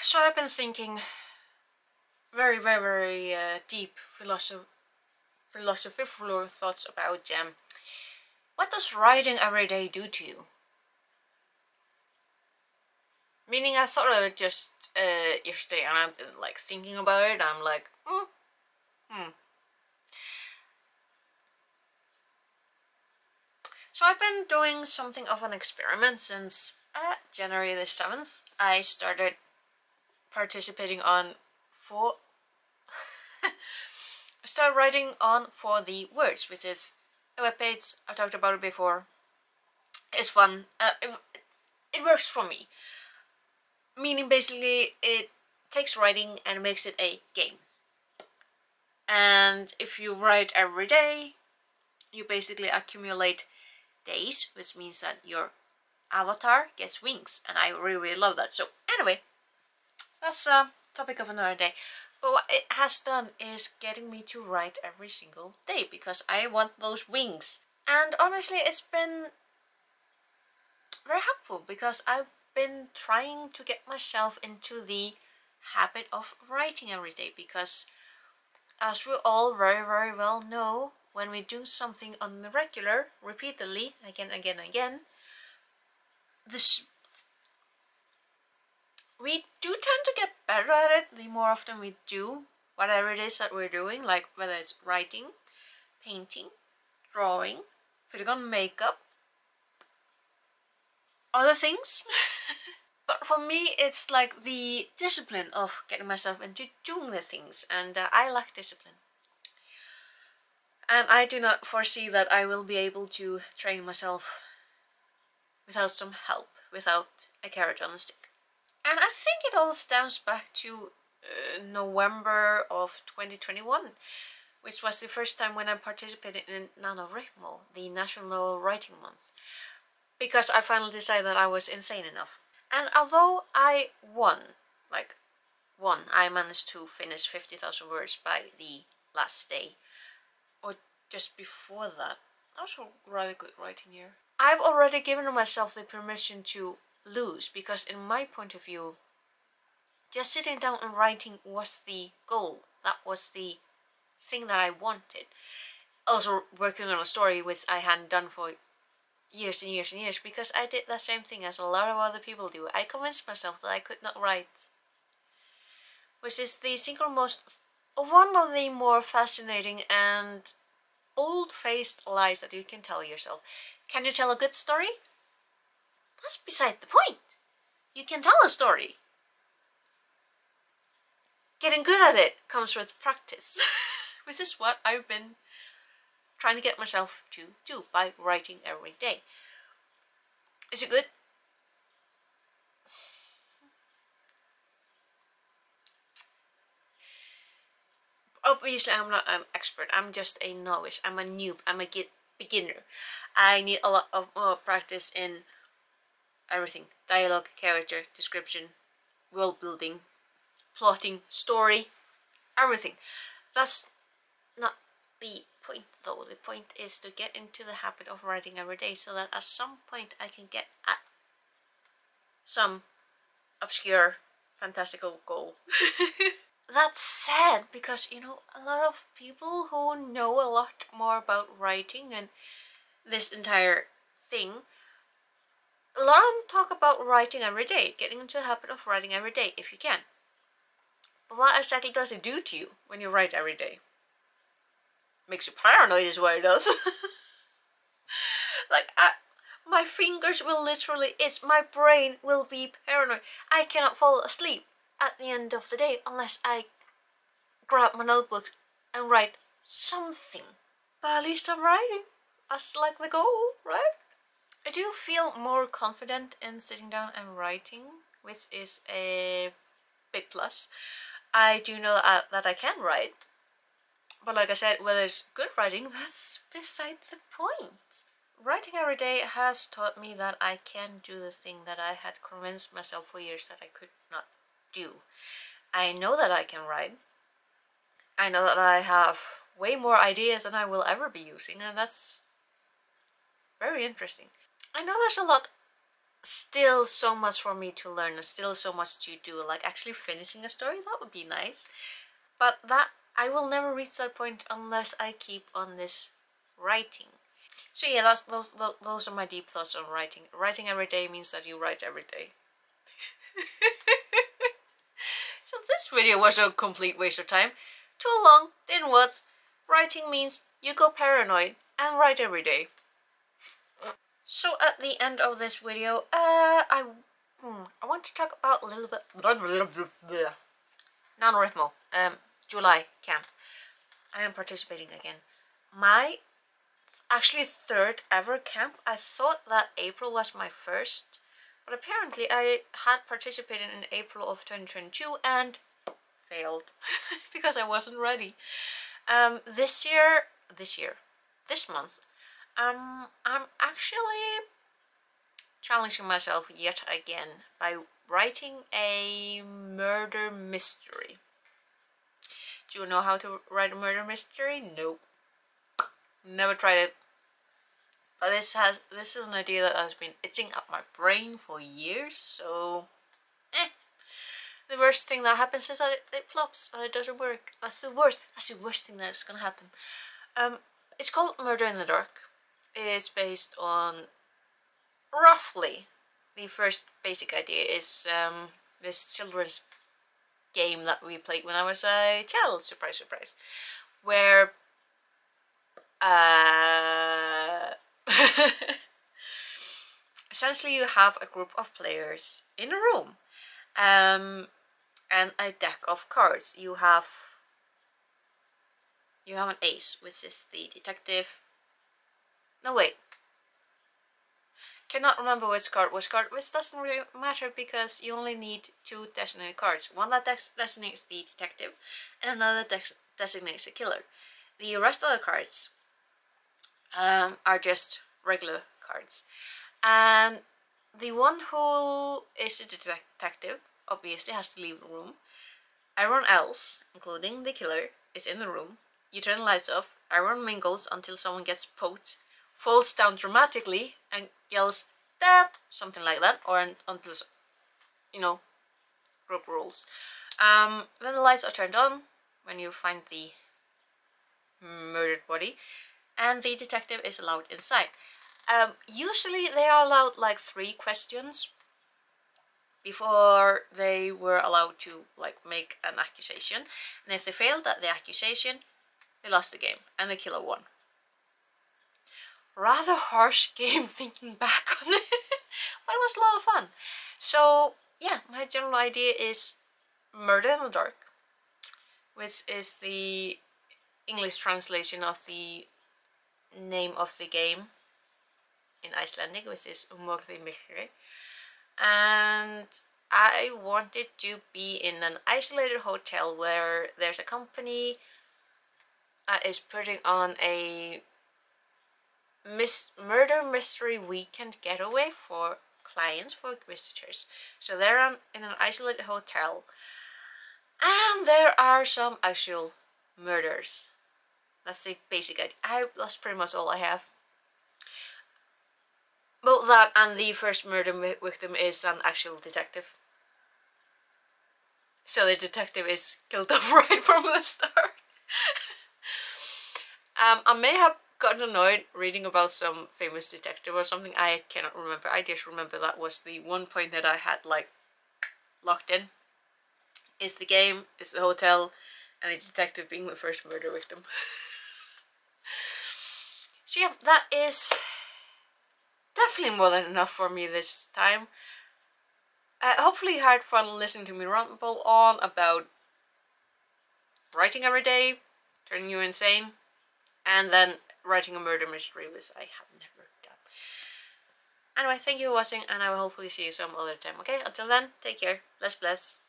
So I've been thinking very deep philosophical thoughts about what does writing every day do to you? Meaning, I thought I would just yesterday, and I've been like thinking about it. I'm like, So I've been doing something of an experiment since January the 7th. I started participating on I started writing on For the Words, which is a webpage. I talked about it before. It's fun. It works for me. Meaning, basically, it takes writing and makes it a game. And if you write every day, you basically accumulate days, which means that your avatar gets wings, and I really love that. So anyway, that's a topic of another day. But what it has done is getting me to write every single day, because I want those wings. And honestly, it's been very helpful, because I've been trying to get myself into the habit of writing every day, because as we all very well know, when we do something on the regular, repeatedly, again, we do tend to get better at it the more often we do whatever it is that we're doing, like whether it's writing, painting, drawing, putting on makeup, other things. But for me, it's like the discipline of getting myself into doing the things, and I like discipline. And I do not foresee that I will be able to train myself without some help, without a carrot on a stick. And I think it all stems back to November of 2021, which was the first time when I participated in NaNoWriMo, the National Writing Month, because I finally decided that I was insane enough. And although I I managed to finish 50,000 words by the last day, or just before that. That was a rather good writing year. I've already given myself the permission to lose, because in my point of view, just sitting down and writing was the goal. That was the thing that I wanted. Also working on a story, which I hadn't done for years and years, because I did the same thing as a lot of other people do. I convinced myself that I could not write, which is the one of the more fascinating and old-faced lies that you can tell yourself. Can you tell a good story? That's beside the point. You can tell a story. Getting good at it comes with practice, which is what I've been trying to get myself to do by writing every day. Is it good? Obviously, I'm not an expert. I'm just a novice. I'm a noob. I'm a beginner. I need a lot of more practice in everything. Dialogue, character, description, world building, plotting, story, everything. That's not the point though. The point is to get into the habit of writing every day, so that at some point I can get at some obscure, fantastical goal. That's sad, because a lot of people who know a lot more about writing and this entire thing, a lot of them talk about writing every day, getting into the habit of writing every day if you can. But what exactly does it do to you when you write every day? Makes you paranoid is what it does. Like, my fingers will literally itch, my brain will be paranoid. I cannot fall asleep at the end of the day unless I grab my notebook and write something. But at least I'm writing. That's like the goal, right? I do feel more confident in sitting down and writing, which is a big plus. I do know that I can write, but like I said, whether it's good writing, that's beside the point. Writing every day has taught me that I can do the thing that I had convinced myself for years that I could not do. I know that I can write. I know that I have way more ideas than I will ever be using, and that's very interesting. I know there's a lot still so much for me to learn and still so much to do. Like actually finishing a story, that would be nice. But that I will never reach that point unless I keep on this writing. So yeah, those are my deep thoughts on writing. Writing every day means that you write every day. So this video was a complete waste of time. Too long, didn't work. Writing means you go paranoid and write every day. So at the end of this video, I want to talk about a little bit NaNoWriMo, July Camp. I am participating again. My actually third ever camp. I thought that April was my first, but apparently I had participated in April of 2022 and failed because I wasn't ready. This month, I'm actually challenging myself yet again by writing a murder mystery. Do you know how to write a murder mystery? Nope. Never tried it. But this is an idea that has been itching up my brain for years, so the worst thing that happens is that it flops, that it doesn't work. That's the worst thing that's gonna happen. It's called Murder in the Dark. It's based on roughly the first basic idea is this children's game that we played when I was a child, surprise surprise, where essentially you have a group of players in a room and a deck of cards. You have an ace, which is the detective. No, wait. Cannot remember which card, which doesn't really matter because you only need 2 designated cards. One that designates the detective and another designates the killer. The rest of the cards are just regular cards. And the one who is the detective obviously has to leave the room. Everyone else, including the killer, is in the room. You turn the lights off, everyone mingles until someone gets poked, falls down dramatically and yells "Dad!" something like that, or until, you know, group rules. Then the lights are turned on when you find the murdered body, and the detective is allowed inside. Usually they are allowed like 3 questions before they were allowed to like make an accusation, and if they failed at the accusation, they lost the game and the killer won. Rather harsh game thinking back on it, but it was a lot of fun. So yeah, my general idea is Murder in the Dark, which is the English translation of the name of the game in Icelandic, which is Morði í myrkri. And I wanted to be in an isolated hotel where there's a company that is putting on a murder mystery weekend getaway for clients, for visitors. So they're in an isolated hotel and there are some actual murders. That's the basic idea. That's pretty much all I have. Both that and the first murder victim is an actual detective. So the detective is killed off right from the start. I may have gotten annoyed reading about some famous detective or something. I cannot remember. I just remember that was the one point that I had like locked in. Is the game, is the hotel, and the detective being the first murder victim. So yeah, that is definitely more than enough for me this time. Hopefully you had fun listening to me ramble on about writing every day, turning you insane, and then writing a murder mystery, which I have never done. Anyway, thank you for watching, and I will hopefully see you some other time, okay? Until then, take care. Bless.